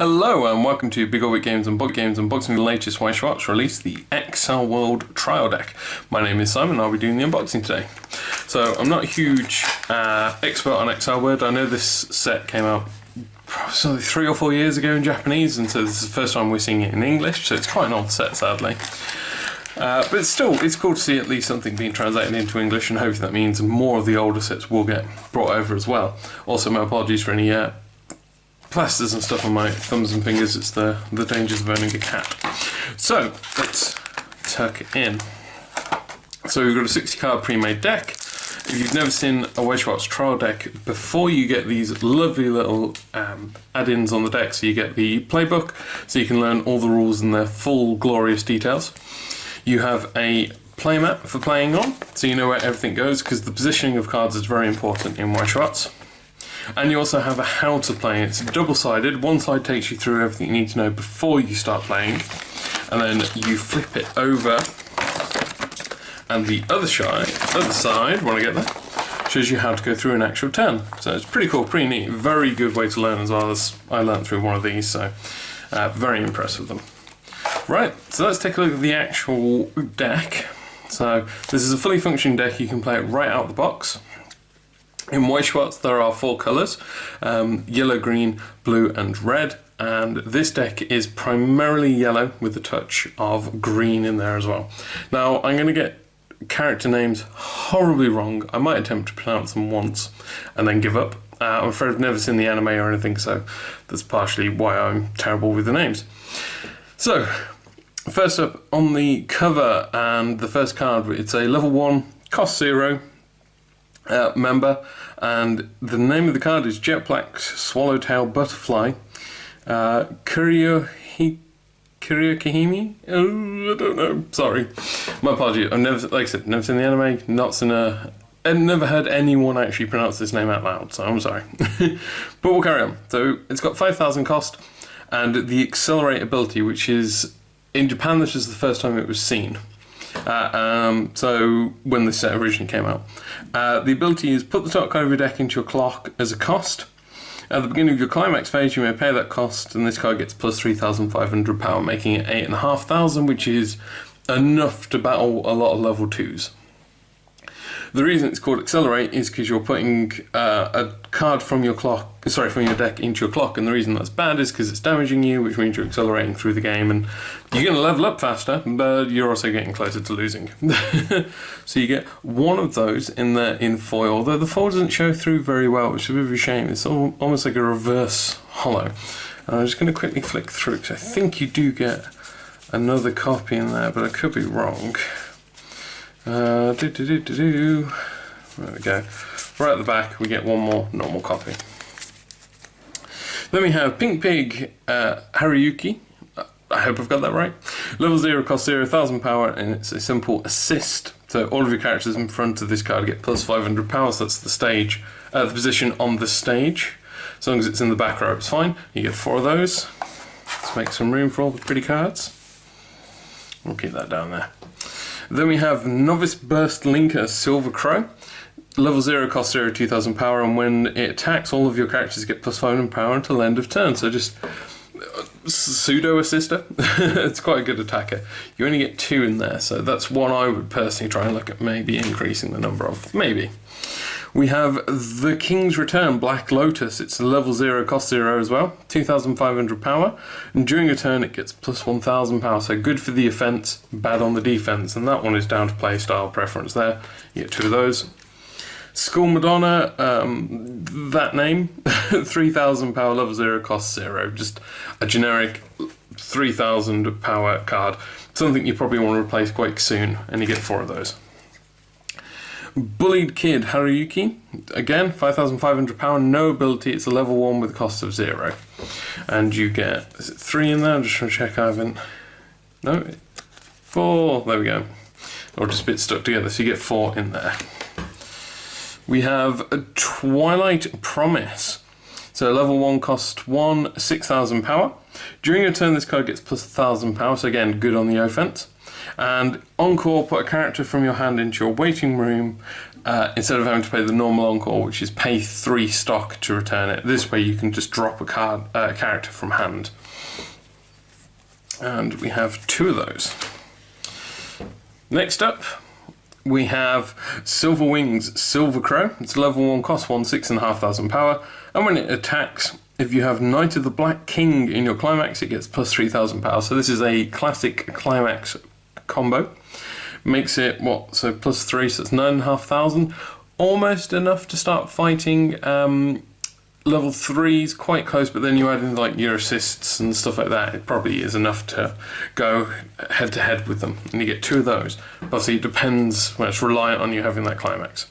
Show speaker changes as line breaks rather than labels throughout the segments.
Hello and welcome to Big Orbit Games and Board Games unboxing the latest Weiss Schwarz release, the Accel World Trial Deck. My name is Simon and I'll be doing the unboxing today. So I'm not a huge expert on Accel Word. I know this set came out probably 3 or 4 years ago in Japanese, and so this is the first time we're seeing it in English, so it's quite an old set sadly. But still, it's cool to see at least something being translated into English, and hopefully that means more of the older sets will get brought over as well. Also, my apologies for any plasters and stuff on my thumbs and fingers. It's the dangers of owning a cat. So, let's tuck it in. So we've got a 60 card pre-made deck. If you've never seen a Weiss Schwarz trial deck, before you get these lovely little add-ins on the deck, so you get the playbook, so you can learn all the rules in their full glorious details. You have a playmat for playing on, so you know where everything goes, because the positioning of cards is very important in Weiss Schwarz. And you also have a how to play. It's double-sided. One side takes you through everything you need to know before you start playing, and then you flip it over, and the other side, when I get there, shows you how to go through an actual turn. So it's pretty cool, pretty neat. Very good way to learn as well, as I learned through one of these, so very impressed with them. Right, so let's take a look at the actual deck. So this is a fully functioning deck. You can play it right out the box. In Weiss Schwarz there are 4 colours, yellow, green, blue and red, and this deck is primarily yellow with a touch of green in there as well. Now I'm going to get character names horribly wrong. I might attempt to pronounce them once and then give up. I'm afraid I've never seen the anime or anything, so that's partially why I'm terrible with the names. So, first up on the cover and the first card, it's a level 1, cost 0 member, and the name of the card is Jet Black Swallowtail Butterfly. Kurihime? Oh, I don't know. Sorry. My apologies. I've never, like I said, never seen the anime, not seen and never heard anyone actually pronounce this name out loud, so I'm sorry. But we'll carry on. So, it's got 5,000 cost. And the Accelerate ability, which is, in Japan this was the first time it was seen, so when this set originally came out. The ability is put the top card of your deck into your clock as a cost. At the beginning of your climax phase you may pay that cost, and this card gets plus 3,500 power, making it 8,500, which is enough to battle a lot of level 2s. The reason it's called Accelerate is because you're putting a card from your deck into your clock, and the reason that's bad is because it's damaging you, which means you're accelerating through the game, and you're going to level up faster, but you're also getting closer to losing. So you get one of those in foil, although the foil doesn't show through very well, which is a bit of a shame. It's almost like a reverse hollow. And I'm just going to quickly flick through, because I think you do get another copy in there, but I could be wrong. There we go. Right at the back we get one more normal copy. Then we have Pink Pig Haruyuki. I hope I've got that right. Level 0, cost 0, 1,000 power, and it's a simple assist. So all of your characters in front of this card get plus 500 power, so that's the stage, the position on the stage. As long as it's in the back row it's fine. You get 4 of those. Let's make some room for all the pretty cards. We'll keep that down there. Then we have Novice Burst Linker Silver Crow. Level 0, cost 0, 2,000 power, and when it attacks, all of your characters get plus 500 power until end of turn. So just pseudo assister. It's quite a good attacker. You only get 2 in there, so that's one I would personally try and look at maybe increasing the number of. Maybe. We have The King's Return Black Lotus. It's a level 0, cost 0 as well, 2,500 power, and during a turn it gets plus 1,000 power, so good for the offense, bad on the defense, and that one is down to play style preference there. You get 2 of those. School Madonna, that name, 3,000 power, level 0, cost 0, just a generic 3,000 power card, something you probably want to replace quite soon, and you get 4 of those. Bullied Kid Haruyuki, again 5,500 power, no ability, it's a level 1 with a cost of 0. And you get, is it 3 in there? I'm just trying to check I haven't, no, 4, there we go. Or just a bit stuck together, so you get 4 in there. We have a Twilight Promise. So level 1, cost 1, 6,000 power. During your turn this card gets plus 1,000 power, so again good on the offense. And Encore, put a character from your hand into your waiting room. instead of having to pay the normal encore, which is pay 3 stock to return it. This way you can just drop a character from hand. And we have 2 of those. Next up, we have Silver Wings Silver Crow. It's level 1 cost 1, 6,500 power, and when it attacks, if you have Knight of the Black King in your climax, it gets plus 3,000 power. So this is a classic climax combo. Makes it, what, so plus 3, so it's 9,500. Almost enough to start fighting level 3s, quite close, but then you add in like your assists and stuff like that, it probably is enough to go head to head with them, and you get 2 of those. Obviously it depends, well, it's reliant on you having that climax.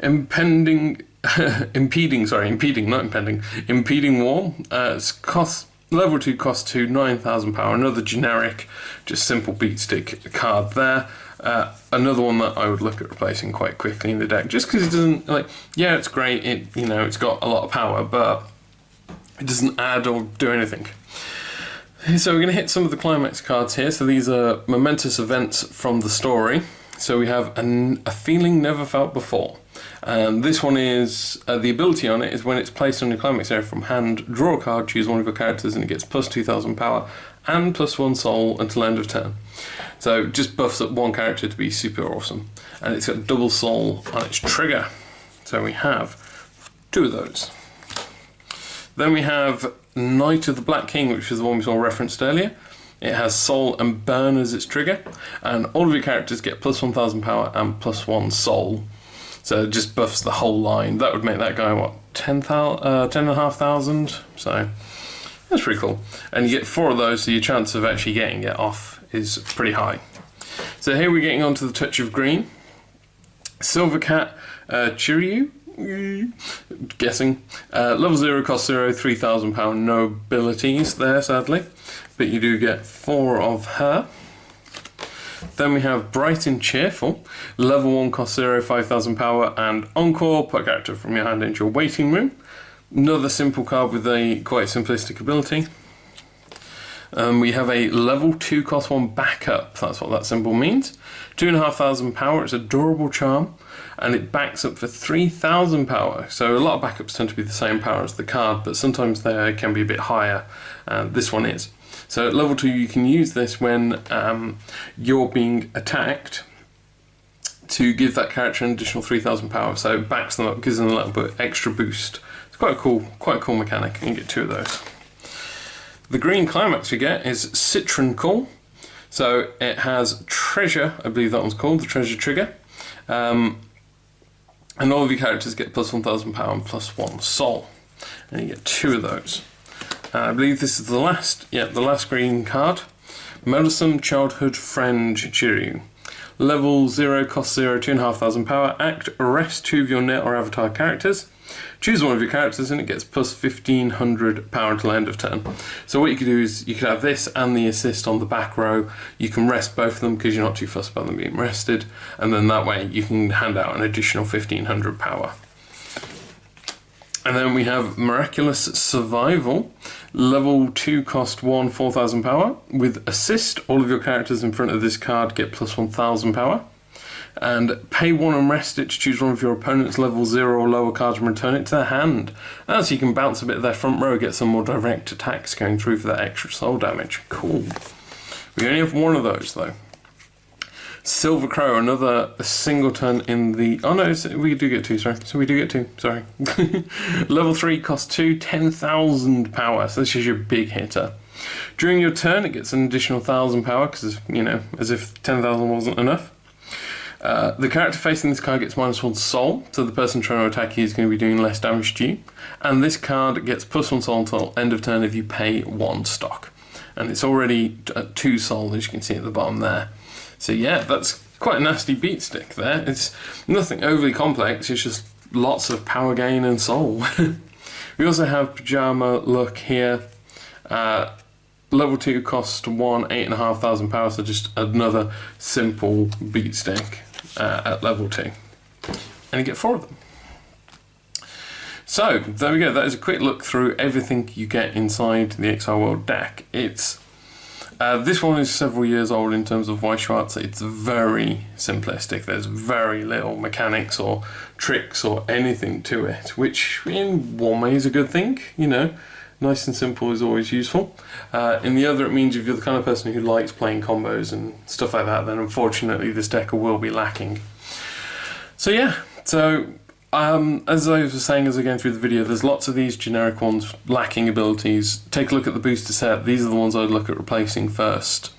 Impeding Wall, it's level 2 cost 2, 9,000 power, another generic, just simple beat stick card there. Another one that I would look at replacing quite quickly in the deck, just because it doesn't, like, yeah, it's great, it's got a lot of power, but it doesn't add or do anything. So we're going to hit some of the climax cards here. So these are momentous events from the story. So we have a feeling never felt before. And this one is, the ability on it is when it's placed on your climax area from hand, draw a card, choose one of your characters, and it gets plus 2,000 power and plus 1 soul until end of turn. So just buffs up one character to be super awesome. And it's got double soul on its trigger. So we have 2 of those. Then we have Knight of the Black King, which is the one we saw referenced earlier. It has soul and burn as its trigger, and all of your characters get plus 1,000 power and plus 1 soul. So it just buffs the whole line. That would make that guy, what, 10,500? So that's pretty cool. And you get 4 of those, so your chance of actually getting it off is pretty high. So here we're getting on to the touch of green. Silver Cat Chiryu, guessing. Level 0, cost 0, 3,000 power, no abilities there sadly, but you do get 4 of her. Then we have Bright and Cheerful, level 1, cost 0, 5,000 power, and Encore, put a character from your hand into your waiting room. Another simple card with a quite simplistic ability. We have a level 2, cost 1 backup, that's what that symbol means. 2,500 power, it's a durable charm, and it backs up for 3,000 power. So a lot of backups tend to be the same power as the card, but sometimes they can be a bit higher, and this one is. So at level 2 you can use this when you're being attacked to give that character an additional 3,000 power, so it backs them up, gives them a little bit extra boost. It's quite a cool mechanic, and you get 2 of those. The green climax we get is Citron Call. So it has Treasure, I believe that one's called, the Treasure Trigger. And all of your characters get plus 1,000 power and plus 1 soul. And you get 2 of those. I believe this is the last green card. Meddlesome Childhood Friend Chiryu. Level 0, cost 0, 2,500 power. Act, arrest 2 of your net or avatar characters. Choose one of your characters and it gets plus 1,500 power until end of turn. So what you could do is you could have this and the assist on the back row. You can rest both of them because you're not too fussed about them being rested, and then that way you can hand out an additional 1,500 power. And then we have Miraculous Survival, level 2, cost 1, 4,000 power. With assist, all of your characters in front of this card get plus 1,000 power. And pay 1 and rest it to choose one of your opponent's level 0 or lower cards and return it to their hand. So you can bounce a bit of their front row, get some more direct attacks going through for that extra soul damage. Cool. We only have 1 of those though. Silver Crow, another singleton in the... Oh no, we do get 2, sorry. So we do get 2, sorry. Level 3, cost 2, 10,000 power. So this is your big hitter. During your turn, it gets an additional 1,000 power, because, as if 10,000 wasn't enough. The character facing this card gets -1 soul, so the person trying to attack you is going to be doing less damage to you. And this card gets +1 soul until end of turn if you pay 1 stock. And it's already at 2 soul, as you can see at the bottom there. So yeah, that's quite a nasty beat stick there. It's nothing overly complex, it's just lots of power gain and soul. We also have Pajama Look here. Level 2, cost 1, 8,500 power, so just another simple beat stick at level 2. And you get 4 of them. So, there we go, that is a quick look through everything you get inside the Accel World deck. It's This one is several years old in terms of Weiss Schwarz. It's very simplistic. There's very little mechanics or tricks or anything to it, which in one way is a good thing, you know. Nice and simple is always useful. In the other, it means if you're the kind of person who likes playing combos and stuff like that, then unfortunately this deck will be lacking. So yeah, as I was saying as I go through the video, there's lots of these generic ones lacking abilities. Take a look at the booster set. These are the ones I'd look at replacing first.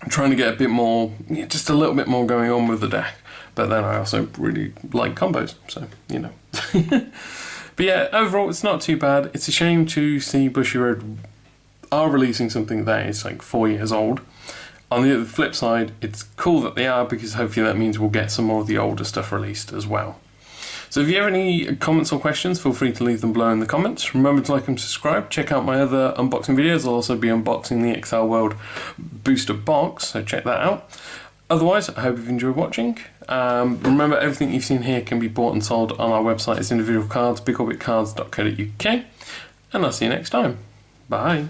I'm trying to get a bit more, just a little bit more going on with the deck. But then I also really like combos, so, you know. But yeah, overall it's not too bad. It's a shame to see Bushiroad are releasing something that is like 4 years old. On the flip side, it's cool that they are, because hopefully that means we'll get some more of the older stuff released as well. So if you have any comments or questions, feel free to leave them below in the comments. Remember to like and subscribe. Check out my other unboxing videos. I'll also be unboxing the Accel World Booster Box, so check that out. Otherwise, I hope you've enjoyed watching. Remember, everything you've seen here can be bought and sold on our website as individual cards, bigorbitcards.co.uk. And I'll see you next time. Bye.